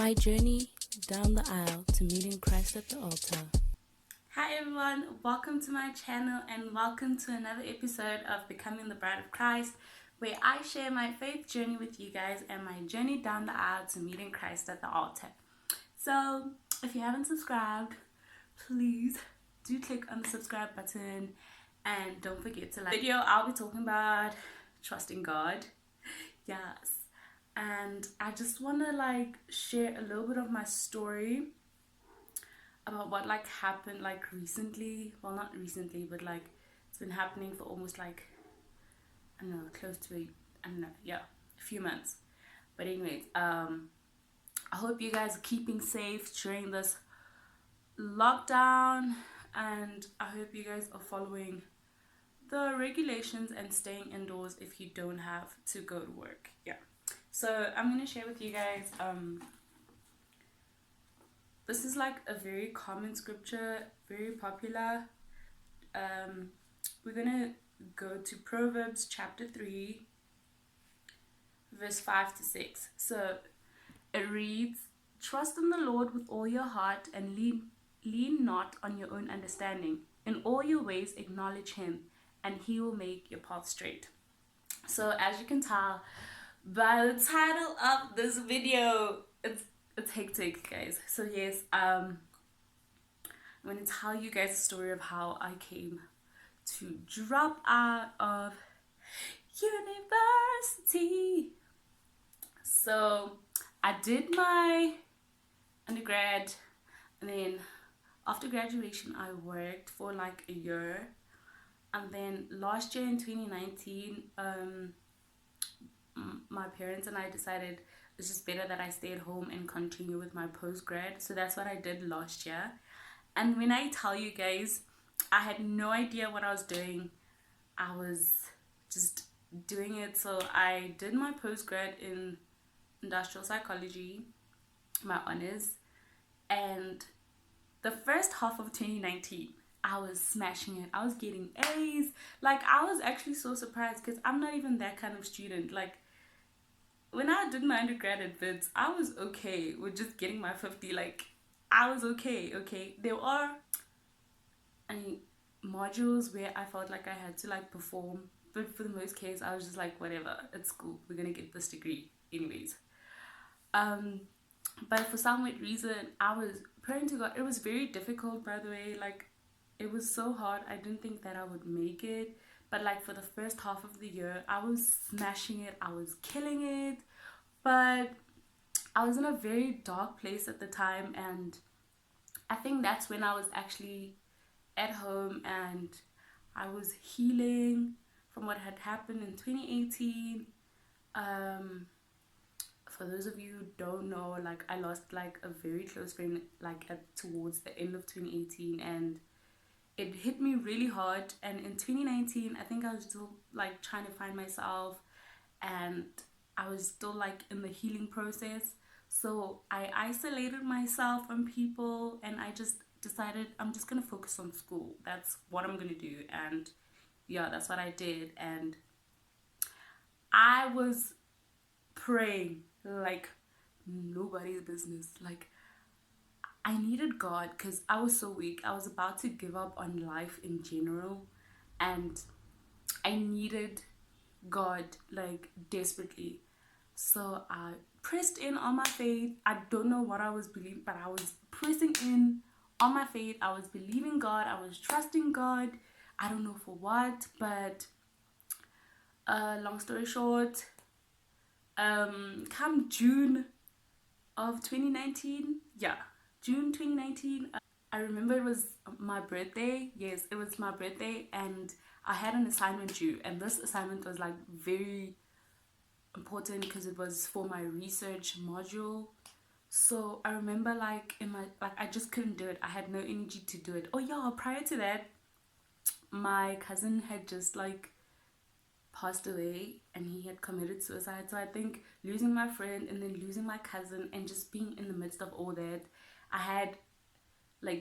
My journey down the aisle to meeting Christ at the altar. Hi everyone, welcome to my channel and welcome to another episode of Becoming the Bride of Christ, where I share my faith journey with you guys and my journey down the aisle to meeting Christ at the altar. So if you haven't subscribed, please do click on the subscribe button and don't forget to like the video. I'll be talking about trusting God. Yes. And I just want to share a little bit of my story about what happened recently. Well, not recently, but it's been happening for almost I don't know, close to a few months. But anyways, I hope you guys are keeping safe during this lockdown, and I hope you guys are following the regulations and staying indoors if you don't have to go to work. Yeah. So I'm going to share with you guys, this is a very common scripture, very popular. We're going to go to Proverbs chapter 3, verse 5 to 6. So it reads, "Trust in the Lord with all your heart and lean not on your own understanding. In all your ways acknowledge him, and he will make your path straight." So as you can tell by the title of this video, it's hectic, guys. So yes, I'm going to tell you guys a story of how I came to drop out of university. So I did my undergrad, and then after graduation I worked for a year, and then last year in 2019 my parents and I decided it's just better that I stay at home and continue with my post-grad. So that's what I did last year. And when I tell you guys, I had no idea what I was doing. I was just doing it. So I did my post-grad in industrial psychology, my honors, and the first half of 2019 I was smashing it. I was getting A's. I was actually so surprised because I'm not even that kind of student. When I did my undergraduate bids, I was okay with just getting my 50. I was okay. There are modules where I felt like I had to perform, but for the most case I was just whatever, it's cool, we're gonna get this degree anyways. But for some weird reason I was praying to God. It was very difficult, by the way. It was so hard. I didn't think that I would make it, but for the first half of the year I was smashing it. I was killing it, but I was in a very dark place at the time, and I think that's when I was actually at home and I was healing from what had happened in 2018. For those of you who don't know, I lost a very close friend towards the end of 2018, and it hit me really hard. And in 2019 I think I was still trying to find myself, and I was still in the healing process. So I isolated myself from people, and I just decided I'm just gonna focus on school. That's what I'm gonna do. And yeah, that's what I did. And I was praying like nobody's business. I needed God because I was so weak. I was about to give up on life in general, and I needed God desperately. So I pressed in on my faith. I don't know what I was believing, but I was pressing in on my faith. I was believing God. I was trusting God. I don't know for what, but long story short, come June of 2019, June 2019, I remember it was my birthday. Yes, it was my birthday, and I had an assignment due, and this assignment was very important because it was for my research module. So I remember in my I just couldn't do it. I had no energy to do it. Oh yeah, prior to that, my cousin had just passed away, and he had committed suicide. So I think losing my friend and then losing my cousin and just being in the midst of all that, I had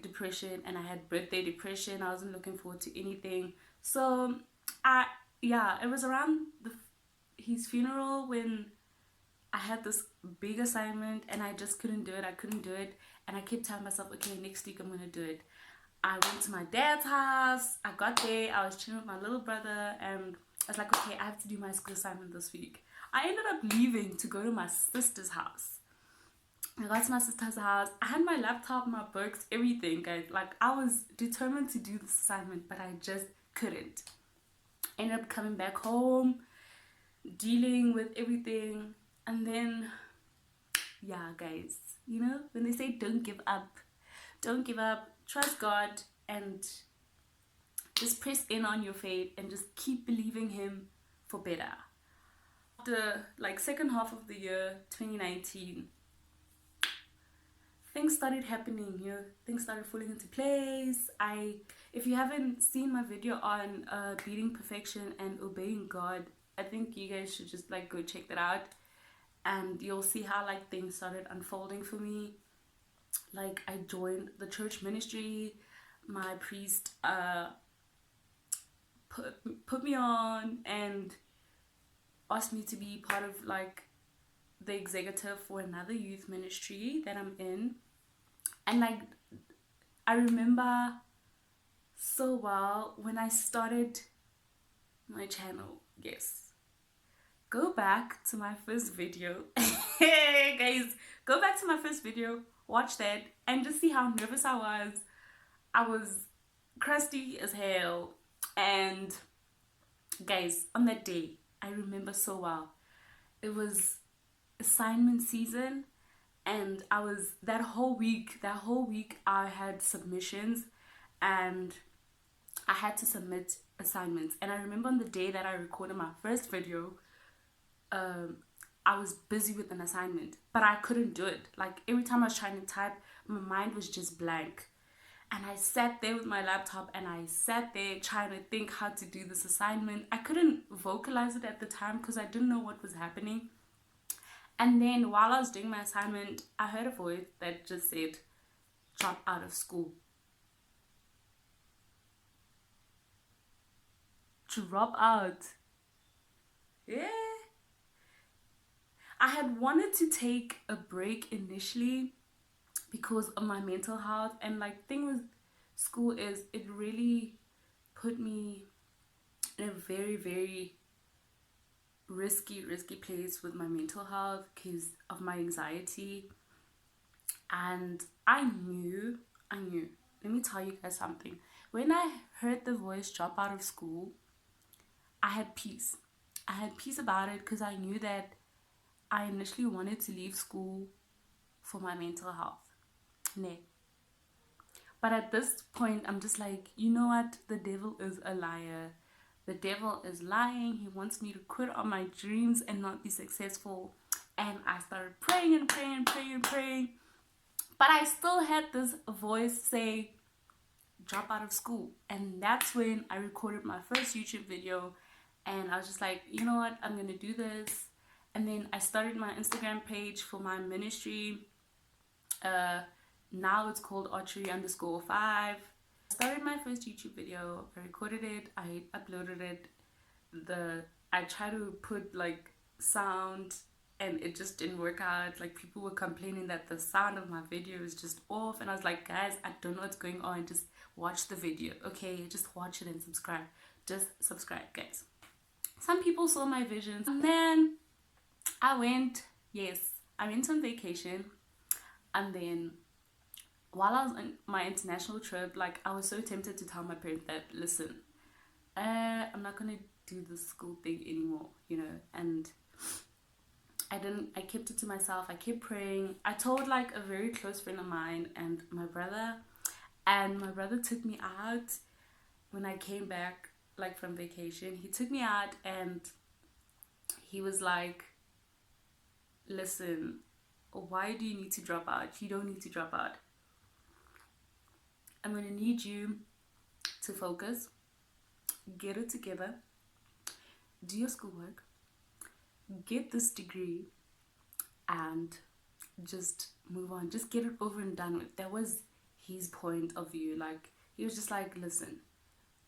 depression, and I had birthday depression. I wasn't looking forward to anything. So it was around his funeral when I had this big assignment and I just couldn't do it. I couldn't do it. And I kept telling myself, okay, next week I'm going to do it. I went to my dad's house. I got there. I was chilling with my little brother. And I was like, okay, I have to do my school assignment this week. I ended up leaving to go to my sister's house. I got to my sister's house. I had my laptop, my books, everything, guys. Like, I was determined to do this assignment, but I just couldn't. Ended up coming back home, dealing with everything. And then, yeah, guys, you know, when they say don't give up, trust God, and just press in on your faith and just keep believing Him for better. After, like, second half of the year, 2019, things started happening, you know, things started falling into place. If you haven't seen my video on beating perfection and obeying God, I think you guys should just like go check that out, and you'll see how like things started unfolding for me. Like, I joined the church ministry. My priest put me on and asked me to be part of like the executive for another youth ministry that I'm in. And like, I remember so well when I started my channel. Yes, go back to my first video. Hey guys, go back to my first video, watch that, and just see how nervous I was. I was crusty as hell. And guys, on that day, I remember so well, it was assignment season, and I was that whole week I had submissions and I had to submit assignments. And I remember on the day that I recorded my first video, I was busy with an assignment, but I couldn't do it. Like, every time I was trying to type, my mind was just blank. And I sat there with my laptop and I sat there trying to think how to do this assignment. I couldn't vocalize it at the time because I didn't know what was happening. And then while I was doing my assignment, I heard a voice that just said, drop out of school. Drop out. Yeah. I had wanted to take a break initially because of my mental health. And like, thing with school is it really put me in a very, very risky place with my mental health because of my anxiety. And I knew, let me tell you guys something. When I heard the voice drop out of school, I had peace. I had peace about it because I knew that I initially wanted to leave school for my mental health. Nah. But at this point, I'm just like, you know what? The devil is a liar. The devil is lying. He wants me to quit on my dreams and not be successful. And I started praying and praying and praying and praying. But I still had this voice say, drop out of school. And that's when I recorded my first YouTube video. And I was just like, you know what? I'm going to do this. And then I started my Instagram page for my ministry. Now it's called archery_5. I started my first YouTube video. I recorded it. I uploaded it. I tried to put like sound and it just didn't work out. Like, people were complaining that the sound of my video is just off. And I was like, guys, I don't know what's going on. Just watch the video. Okay, just watch it and subscribe. Just subscribe, guys. Some people saw my visions. And then I went on vacation. And then while I was on my international trip, like, I was so tempted to tell my parents that, listen, I'm not gonna do this school thing anymore, you know. And I didn't. I kept it to myself. I kept praying. I told like a very close friend of mine and my brother, and my brother took me out when I came back like from vacation. He took me out and he was like, listen, why do you need to drop out? You don't need to drop out. I'm going to need you to focus, get it together, do your schoolwork, get this degree, and just move on. Just get it over and done with. That was his point of view. Like, he was just like, listen,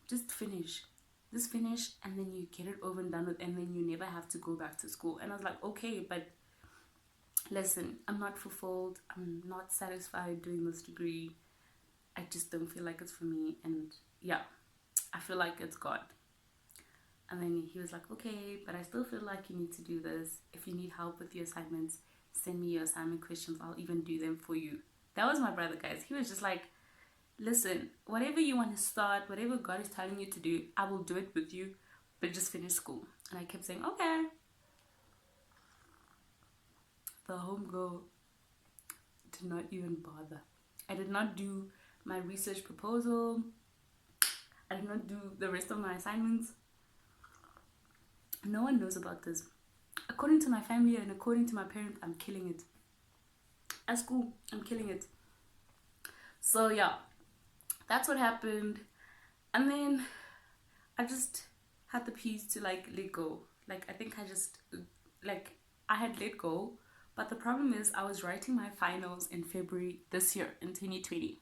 just finish. Just finish, and then you get it over and done with, and then you never have to go back to school. And I was like, okay, but listen, I'm not fulfilled, I'm not satisfied doing this degree. I just don't feel like it's for me, and yeah, I feel like it's God. And then he was like, okay, but I still feel like you need to do this. If you need help with your assignments, send me your assignment questions. I'll even do them for you. That was my brother, guys. He was just like, listen, whatever you want to start, whatever God is telling you to do, I will do it with you, but just finish school. And I kept saying, okay. The homegirl did not even bother. I did not do my research proposal. I did not do the rest of my assignments. No one knows about this. According to my family and according to my parents, I'm killing it. At school, I'm killing it. So yeah, that's what happened. And then I just had the peace to like let go. Like I think I had let go. But the problem is I was writing my finals in February this year, in 2020.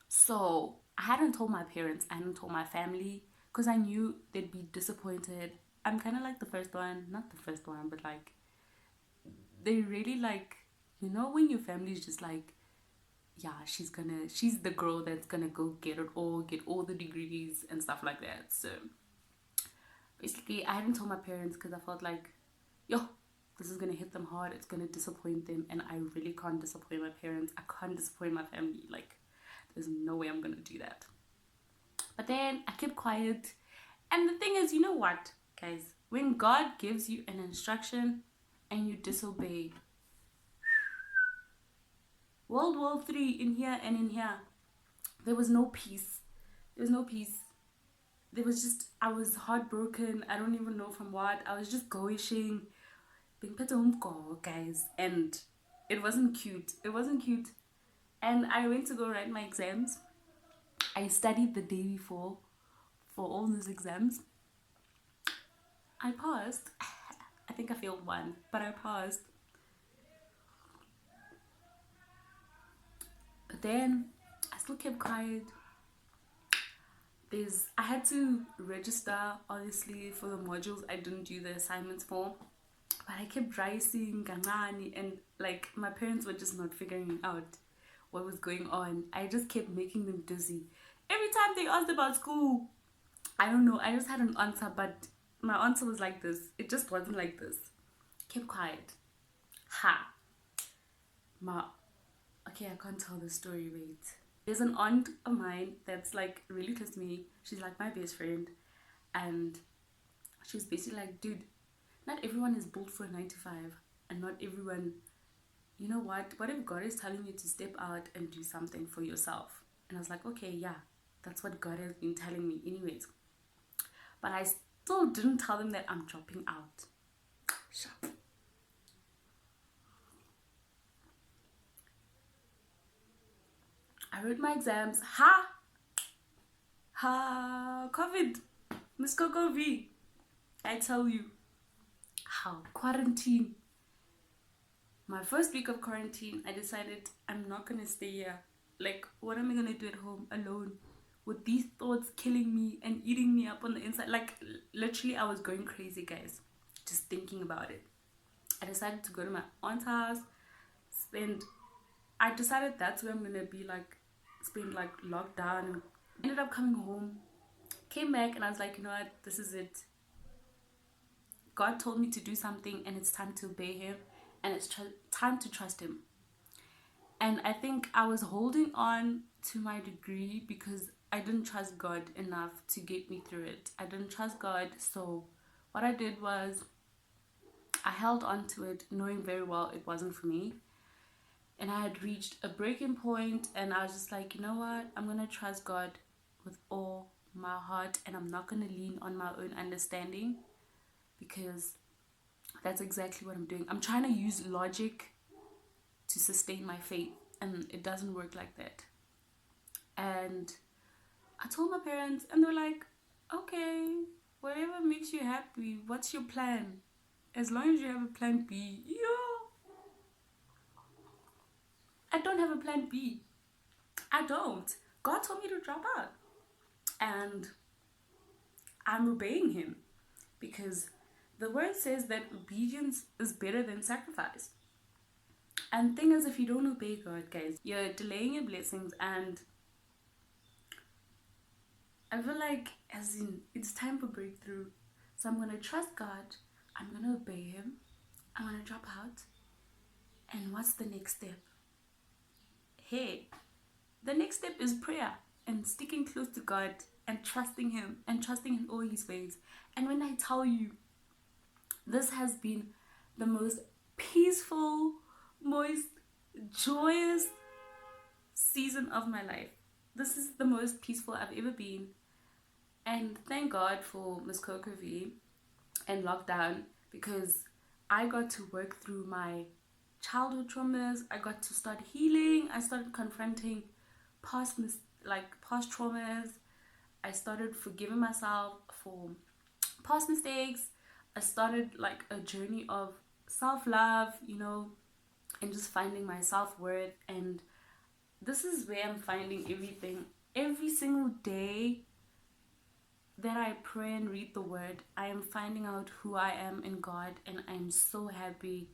So I hadn't told my parents, I hadn't told my family, because I knew they'd be disappointed. I'm kind of like the first one, not the first one, but like, they really like, you know, when your family is just like, yeah, she's the girl that's gonna go get all the degrees and stuff like that. So basically, I hadn't told my parents because I felt like, yo, this is gonna hit them hard, it's gonna disappoint them, and I really can't disappoint my parents, I can't disappoint my family. Like, there's no way I'm gonna do that. But then I kept quiet. And the thing is, you know what, guys? When God gives you an instruction and you disobey, World War III in here and in here, there was no peace. There was no peace. There was just, I was heartbroken. I don't even know from what. I was just going, being put on call, guys. And it wasn't cute. It wasn't cute. And I went to go write my exams. I studied the day before for all those exams. I passed. I think I failed one, but I passed. But then I still kept quiet. I had to register, obviously, for the modules I didn't do the assignments for. But I kept rising, gangani, and like my parents were just not figuring out what was going on. I just kept making them dizzy. Every time they asked about school, I don't know, I just had an answer, but my answer was like this. It just wasn't like this. Keep quiet. Ha. Okay, I can't tell the story, wait. There's an aunt of mine that's like really close to me. She's like my best friend. And she was basically like, dude, not everyone is built for a 9 to 5. And not everyone, you know what if God is telling you to step out and do something for yourself? And I was like, okay, yeah, that's what God has been telling me anyways. But I still didn't tell them that I'm dropping out. Shut. I wrote my exams. COVID. Miss Coco V. I tell you. How? Quarantine. My first week of quarantine, I decided I'm not going to stay here. Like, what am I going to do at home alone? With these thoughts killing me and eating me up on the inside. Like, literally, I was going crazy, guys. Just thinking about it. I decided to go to my aunt's house. I decided that's where I'm going to be, like, spend, like, lockdown. Ended up coming home. Came back and I was like, you know what? This is it. God told me to do something and it's time to obey him. And it's time to trust him. And I think I was holding on to my degree because I didn't trust God enough to get me through it. I didn't trust God. So what I did was I held on to it knowing very well it wasn't for me. And I had reached a breaking point and I was just like, you know what? I'm going to trust God with all my heart and I'm not going to lean on my own understanding because that's exactly what I'm doing. I'm trying to use logic to sustain my faith and it doesn't work like that. And I told my parents and they're like, okay, whatever makes you happy, what's your plan? As long as you have a plan B. I don't have a plan B. I don't. God told me to drop out. And I'm obeying him because the word says that obedience is better than sacrifice. And thing is, if you don't obey God, guys, you're delaying your blessings. And I feel like, as in, it's time for breakthrough. So I'm gonna trust God. I'm gonna obey Him. I'm gonna drop out. And what's the next step? Hey, the next step is prayer and sticking close to God and trusting Him and trusting in all His ways. And when I tell you, this has been the most peaceful, most joyous season of my life. This is the most peaceful I've ever been. And thank God for Miss Coco V and lockdown, because I got to work through my childhood traumas. I got to start healing. I started confronting past traumas. I started forgiving myself for past mistakes. I started like a journey of self-love, and just finding my self-worth. And this is where I'm finding everything. Every single day that I pray and read the word, I am finding out who I am in God, and I'm so happy.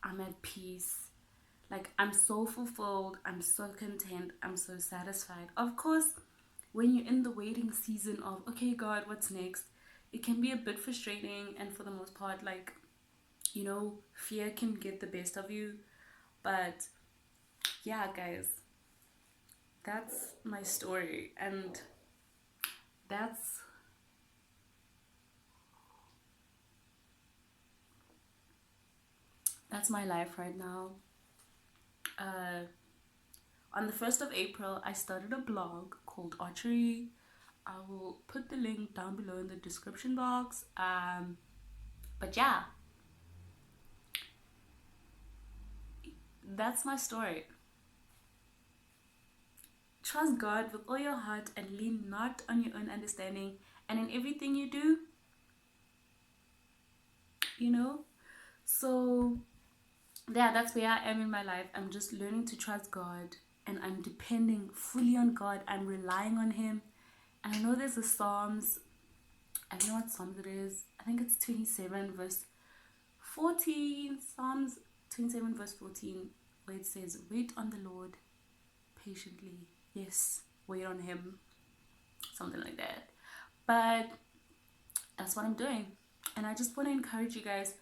I'm at peace. Like, I'm so fulfilled. I'm so content. I'm so satisfied. Of course, when you're in the waiting season of, okay, God, what's next? It can be a bit frustrating, and for the most part, like, fear can get the best of you. But yeah, guys, that's my story, and that's my life right now. On the 1st of April, I started a blog called Archery. I will put the link down below in the description box. But yeah, that's my story. Trust God with all your heart and lean not on your own understanding. And in everything you do, So yeah, that's where I am in my life. I'm just learning to trust God, and I'm depending fully on God. I'm relying on Him. And I know there's a Psalms. I don't know what Psalms it is. I think it's 27 verse 14. Psalms 27 verse 14, where it says, wait on the Lord patiently. Yes, wait on Him. Something like that. But that's what I'm doing. And I just want to encourage you guys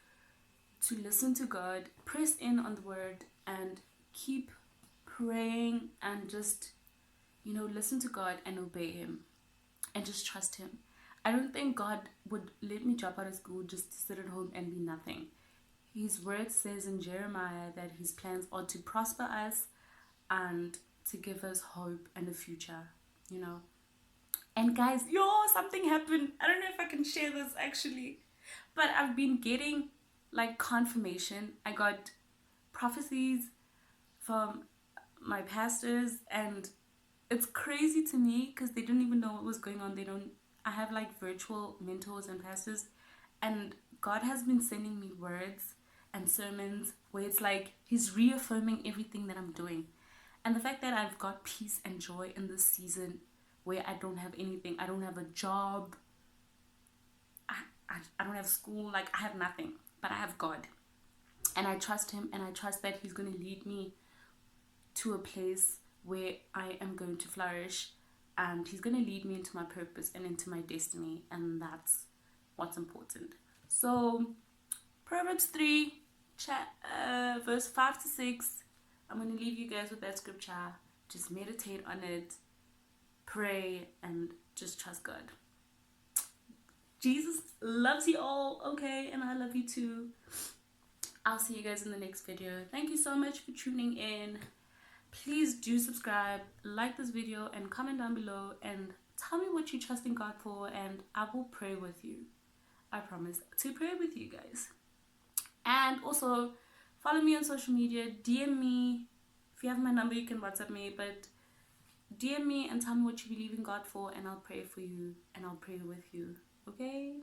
to listen to God, press in on the word, and keep praying, and just, listen to God and obey Him and just trust Him. I don't think God would let me drop out of school just to sit at home and be nothing. His word says in Jeremiah that His plans are to prosper us and to give us hope and a future, And guys, something happened. I don't know if I can share this actually, but I've been getting like confirmation. I got prophecies from my pastors, and it's crazy to me because they don't even know what was going on. I have like virtual mentors and pastors, and God has been sending me words and sermons where it's like He's reaffirming everything that I'm doing. And the fact that I've got peace and joy in this season where I don't have anything, I don't have a job, I don't have school, like I have nothing, but I have God. And I trust Him, and I trust that He's going to lead me to a place where I am going to flourish, and He's going to lead me into my purpose and into my destiny, and that's what's important. So Proverbs 3 verse 5 to 6, I'm going to leave you guys with that scripture. Just meditate on it, pray, and just trust God. Jesus loves you all, okay? And I love you too. I'll see you guys in the next video. Thank you so much for tuning in. Please do subscribe, like this video, and comment down below, and tell me what you're trusting God for, and I will pray with you. I promise to pray with you guys. And also, follow me on social media, DM me. If you have my number, you can WhatsApp me, but DM me and tell me what you believe in God for, and I'll pray for you, and I'll pray with you. Okay?